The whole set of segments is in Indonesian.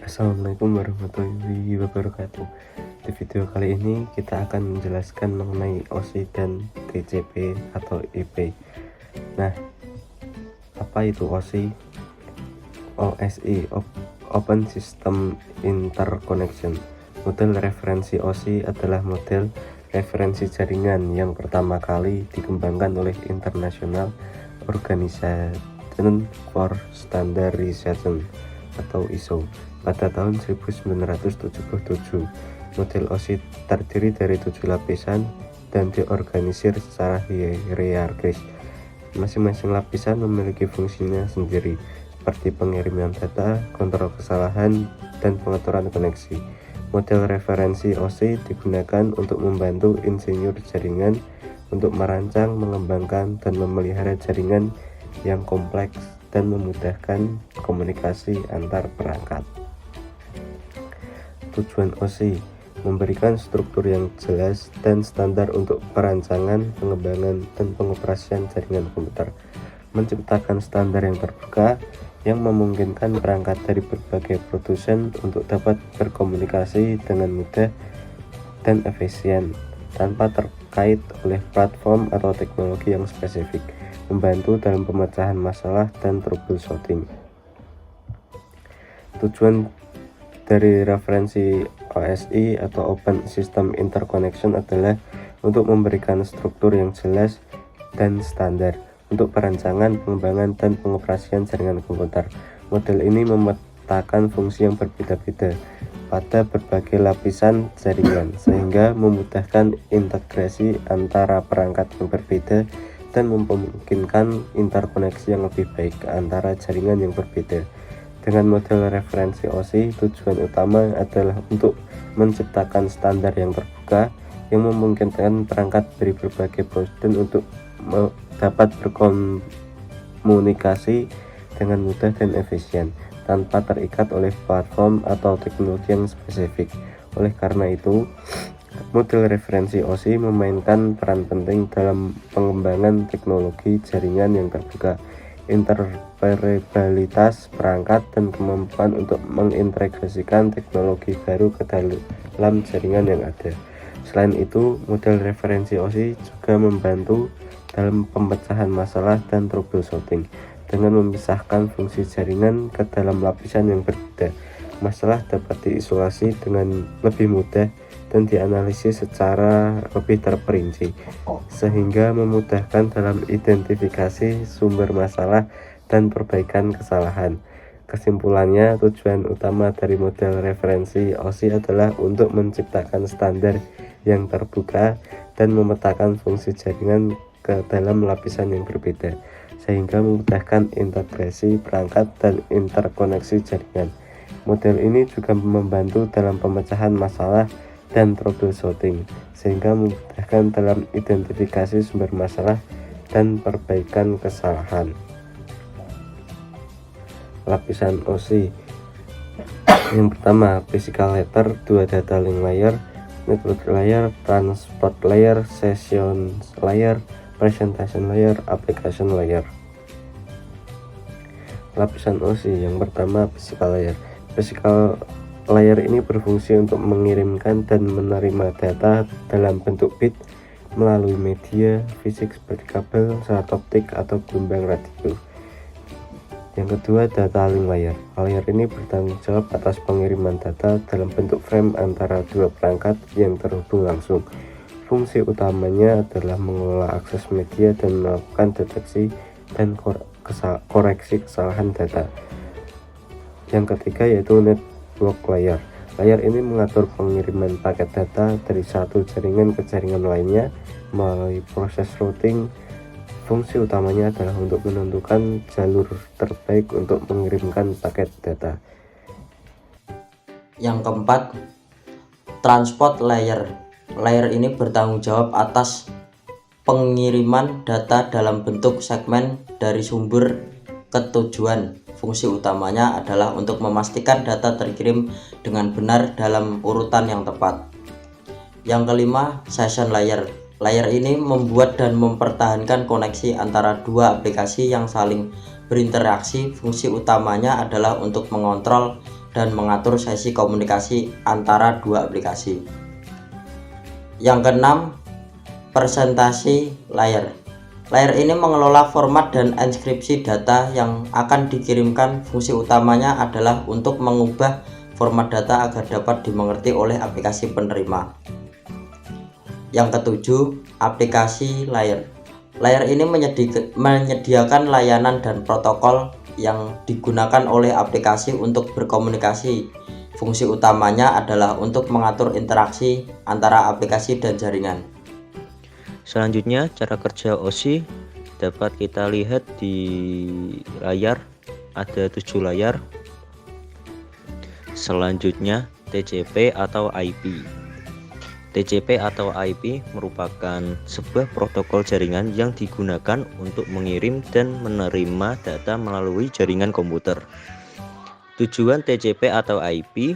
Assalamualaikum warahmatullahi wabarakatuh. Di video kali ini kita akan menjelaskan mengenai OSI dan TCP atau IP. Nah, apa itu OSI? OSI Open System Interconnection. Model referensi OSI adalah model referensi jaringan yang pertama kali dikembangkan oleh International Organization for Standardization atau ISO pada tahun 1977. Model OSI terdiri dari 7 lapisan dan diorganisir secara hierarkis. Masing-masing lapisan memiliki fungsinya sendiri, seperti pengiriman data, kontrol kesalahan, dan pengaturan koneksi. Model referensi OSI digunakan untuk membantu insinyur jaringan untuk merancang, mengembangkan, dan memelihara jaringan yang kompleks dan memudahkan komunikasi antar perangkat. Tujuan OSI memberikan struktur yang jelas dan standar untuk perancangan, pengembangan, dan pengoperasian jaringan komputer, menciptakan standar yang terbuka yang memungkinkan perangkat dari berbagai produsen untuk dapat berkomunikasi dengan mudah dan efisien tanpa terkait oleh platform atau teknologi yang spesifik, membantu dalam pemecahan masalah dan troubleshooting. Tujuan dari referensi OSI atau Open System Interconnection adalah untuk memberikan struktur yang jelas dan standar untuk perancangan, pengembangan, dan pengoperasian jaringan komputer. Model ini memetakan fungsi yang berbeda-beda pada berbagai lapisan jaringan, sehingga memudahkan integrasi antara perangkat yang berbeda dan memungkinkan interkoneksi yang lebih baik antara jaringan yang berbeda. Dengan model referensi OSI, tujuan utama adalah untuk menciptakan standar yang terbuka yang memungkinkan perangkat dari berbagai produsen untuk dapat berkomunikasi dengan mudah dan efisien tanpa terikat oleh platform atau teknologi yang spesifik. Oleh karena itu, model referensi OSI memainkan peran penting dalam pengembangan teknologi jaringan yang terbuka, interoperabilitas perangkat, dan kemampuan untuk mengintegrasikan teknologi baru ke dalam jaringan yang ada. Selain itu, model referensi OSI juga membantu dalam pemecahan masalah dan troubleshooting dengan memisahkan fungsi jaringan ke dalam lapisan yang berbeda. Masalah dapat diisolasi dengan lebih mudah dan dianalisis secara lebih terperinci, sehingga memudahkan dalam identifikasi sumber masalah dan perbaikan kesalahan. Kesimpulannya, tujuan utama dari model referensi OSI adalah untuk menciptakan standar yang terbuka dan memetakan fungsi jaringan ke dalam lapisan yang berbeda, sehingga memudahkan integrasi perangkat dan interkoneksi jaringan. Model ini juga membantu dalam pemecahan masalah dan troubleshooting, sehingga memudahkan dalam identifikasi sumber masalah dan perbaikan kesalahan. Lapisan OSI yang pertama, physical layer, 2 data link layer, network layer, transport layer, session layer, presentation layer, application layer. Lapisan OSI yang pertama, physical layer. Physical layer ini berfungsi untuk mengirimkan dan menerima data dalam bentuk bit melalui media fisik seperti kabel, serat optik, atau gelombang radio. Yang kedua, data link layer. Layer ini bertanggung jawab atas pengiriman data dalam bentuk frame antara dua perangkat yang terhubung langsung. Fungsi utamanya adalah mengelola akses media dan melakukan deteksi dan koreksi kesalahan data. Yang ketiga yaitu network layer. Layer ini mengatur pengiriman paket data dari satu jaringan ke jaringan lainnya melalui proses routing. Fungsi utamanya adalah untuk menentukan jalur terbaik untuk mengirimkan paket data. Yang keempat, transport layer. Layer ini bertanggung jawab atas pengiriman data dalam bentuk segmen dari sumber ke tujuan. Fungsi utamanya adalah untuk memastikan data terkirim dengan benar dalam urutan yang tepat. Yang kelima, session layer. Layer ini membuat dan mempertahankan koneksi antara dua aplikasi yang saling berinteraksi. Fungsi utamanya adalah untuk mengontrol dan mengatur sesi komunikasi antara dua aplikasi. Yang keenam, presentasi layer. Layer ini mengelola format dan enskripsi data yang akan dikirimkan. Fungsi utamanya adalah untuk mengubah format data agar dapat dimengerti oleh aplikasi penerima. Yang ketujuh, aplikasi layer. Layer ini menyediakan layanan dan protokol yang digunakan oleh aplikasi untuk berkomunikasi. Fungsi utamanya adalah untuk mengatur interaksi antara aplikasi dan jaringan. Selanjutnya, cara kerja OSI dapat kita lihat di layar. Ada 7 layar. Selanjutnya, TCP atau IP. TCP atau IP merupakan sebuah protokol jaringan yang digunakan untuk mengirim dan menerima data melalui jaringan komputer. Tujuan TCP atau IP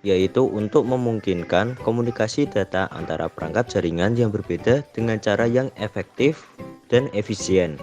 yaitu untuk memungkinkan komunikasi data antara perangkat jaringan yang berbeda dengan cara yang efektif dan efisien.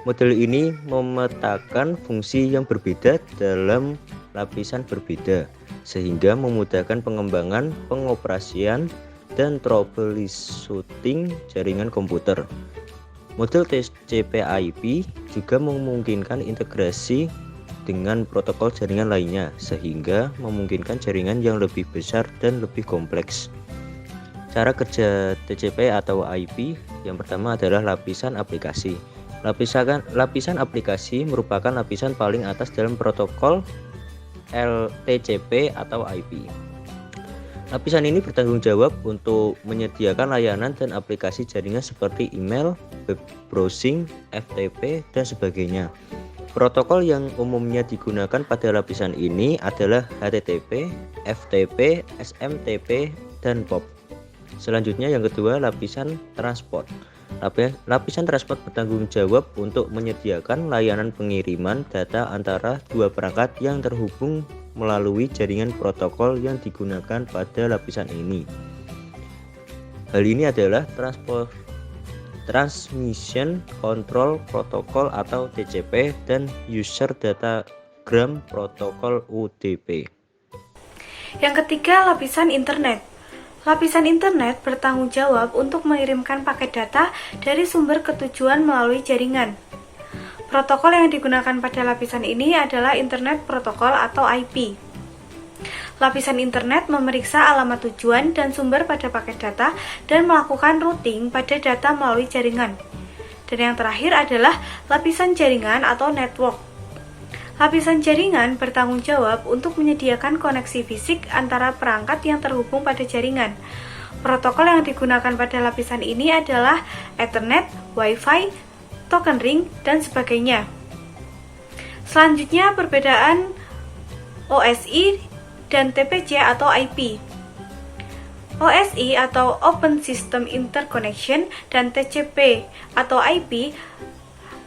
Model ini memetakan fungsi yang berbeda dalam lapisan berbeda, sehingga memudahkan pengembangan, pengoperasian, dan troubleshooting jaringan komputer. Model TCP/IP juga memungkinkan integrasi dengan protokol jaringan lainnya, sehingga memungkinkan jaringan yang lebih besar dan lebih kompleks. Cara kerja TCP atau IP yang pertama adalah lapisan aplikasi. Lapisan aplikasi merupakan lapisan paling atas dalam protokol TCP atau IP. Lapisan ini bertanggung jawab untuk menyediakan layanan dan aplikasi jaringan seperti email, web browsing, FTP, dan sebagainya. Protokol yang umumnya digunakan pada lapisan ini adalah HTTP, FTP, SMTP, dan POP. Selanjutnya yang kedua, lapisan transport. Lapisan transport bertanggung jawab untuk menyediakan layanan pengiriman data antara dua perangkat yang terhubung melalui jaringan protokol yang digunakan pada lapisan ini. Hal ini adalah Transmission Control Protocol atau TCP dan User Datagram Protocol UDP. Yang ketiga, lapisan internet. Lapisan internet bertanggung jawab untuk mengirimkan paket data dari sumber ke tujuan melalui jaringan. Protokol yang digunakan pada lapisan ini adalah Internet Protocol atau IP. Lapisan internet memeriksa alamat tujuan dan sumber pada paket data dan melakukan routing pada data melalui jaringan. Dan yang terakhir adalah lapisan jaringan atau network. Lapisan jaringan bertanggung jawab untuk menyediakan koneksi fisik antara perangkat yang terhubung pada jaringan. Protokol yang digunakan pada lapisan ini adalah Ethernet, Wi-Fi, token ring, dan sebagainya. Selanjutnya, perbedaan OSI dan TPC atau IP. OSI atau Open System Interconnection dan TCP atau IP,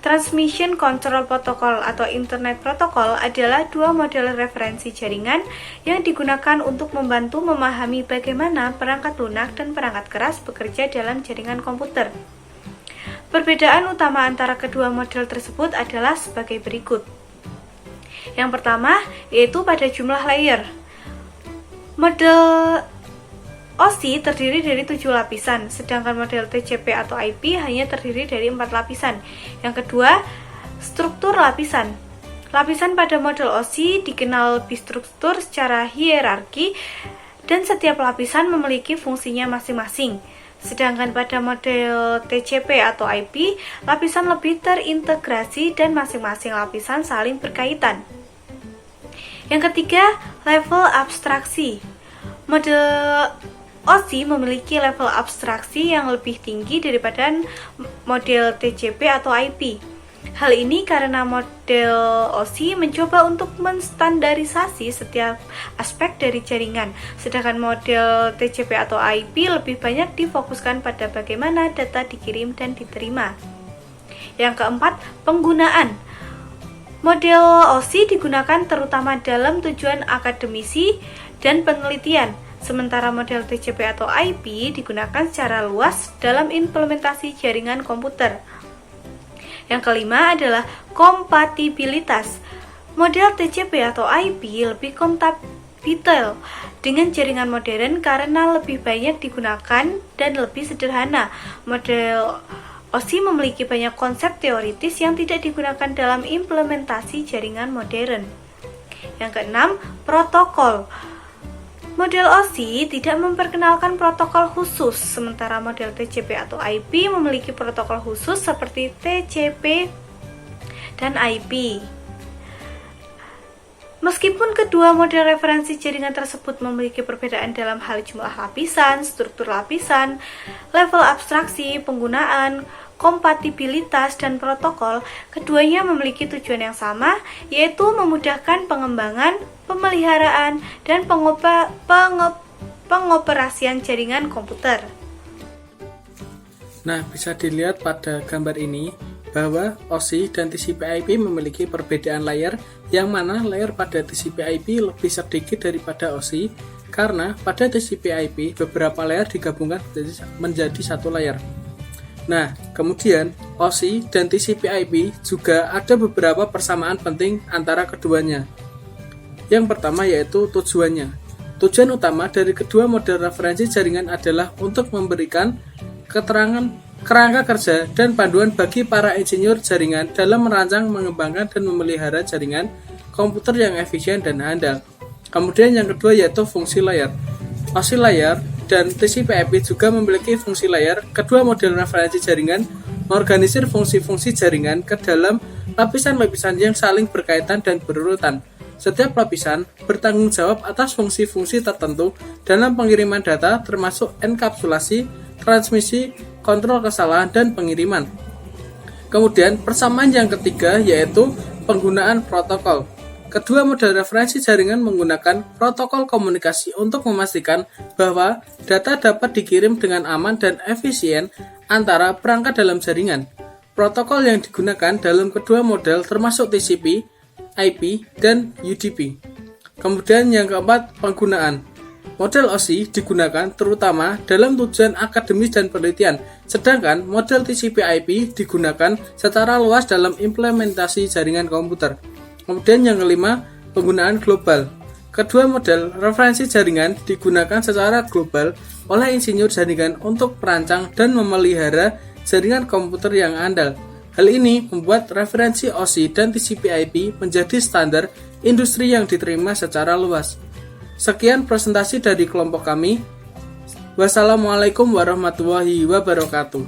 Transmission Control Protocol atau Internet Protocol, adalah dua model referensi jaringan yang digunakan untuk membantu memahami bagaimana perangkat lunak dan perangkat keras bekerja dalam jaringan komputer. Perbedaan utama antara kedua model tersebut adalah sebagai berikut. Yang pertama, yaitu pada jumlah layer. Model OSI terdiri dari 7 lapisan, sedangkan model TCP atau IP hanya terdiri dari 4 lapisan. Yang kedua, struktur lapisan. Lapisan pada model OSI dikenal lebih struktur secara hierarki dan setiap lapisan memiliki fungsinya masing-masing. Sedangkan pada model TCP atau IP, lapisan lebih terintegrasi dan masing-masing lapisan saling berkaitan. Yang ketiga, level abstraksi. Model OSI memiliki level abstraksi yang lebih tinggi daripada model TCP atau IP. Hal ini karena model OSI mencoba untuk menstandarisasi setiap aspek dari jaringan, sedangkan model TCP atau IP lebih banyak difokuskan pada bagaimana data dikirim dan diterima. Yang keempat, penggunaan. Model OSI digunakan terutama dalam tujuan akademisi dan penelitian, sementara model TCP atau IP digunakan secara luas dalam implementasi jaringan komputer. Yang kelima adalah kompatibilitas. Model TCP atau IP lebih kompatibel dengan jaringan modern karena lebih banyak digunakan dan lebih sederhana. Model OSI memiliki banyak konsep teoritis yang tidak digunakan dalam implementasi jaringan modern. Yang keenam, protokol. Model OSI tidak memperkenalkan protokol khusus, sementara model TCP atau IP memiliki protokol khusus seperti TCP dan IP. Meskipun kedua model referensi jaringan tersebut memiliki perbedaan dalam hal jumlah lapisan, struktur lapisan, level abstraksi, penggunaan, kompatibilitas, dan protokol, keduanya memiliki tujuan yang sama, yaitu memudahkan pengembangan, pemeliharaan, dan pengoperasian jaringan komputer. Nah, bisa dilihat pada gambar ini bahwa OSI dan TCP/IP memiliki perbedaan layer, yang mana layer pada TCP/IP lebih sedikit daripada OSI, karena pada TCP/IP beberapa layer digabungkan menjadi satu layer. Nah, kemudian OSI dan TCP/IP juga ada beberapa persamaan penting antara keduanya. Yang pertama yaitu tujuannya. Tujuan utama dari kedua model referensi jaringan adalah untuk memberikan keterangan kerangka kerja dan panduan bagi para insinyur jaringan dalam merancang, mengembangkan, dan memelihara jaringan komputer yang efisien dan handal. Kemudian yang kedua yaitu fungsi layar. OSI layar dan TCP/IP juga memiliki fungsi layar. Kedua model referensi jaringan mengorganisir fungsi-fungsi jaringan ke dalam lapisan-lapisan yang saling berkaitan dan berurutan. Setiap lapisan bertanggung jawab atas fungsi-fungsi tertentu dalam pengiriman data, termasuk enkapsulasi, transmisi, kontrol kesalahan, dan pengiriman. Kemudian persamaan yang ketiga yaitu penggunaan protokol. Kedua model referensi jaringan menggunakan protokol komunikasi untuk memastikan bahwa data dapat dikirim dengan aman dan efisien antara perangkat dalam jaringan. Protokol yang digunakan dalam kedua model termasuk TCP, IP, dan UDP. Kemudian yang keempat, penggunaan. Model OSI digunakan terutama dalam tujuan akademis dan penelitian, sedangkan model TCP/IP digunakan secara luas dalam implementasi jaringan komputer. Kemudian yang kelima, penggunaan global. Kedua model referensi jaringan digunakan secara global oleh insinyur jaringan untuk merancang dan memelihara jaringan komputer yang andal. Hal ini membuat referensi OSI dan TCP/IP menjadi standar industri yang diterima secara luas. Sekian presentasi dari kelompok kami. Wassalamualaikum warahmatullahi wabarakatuh.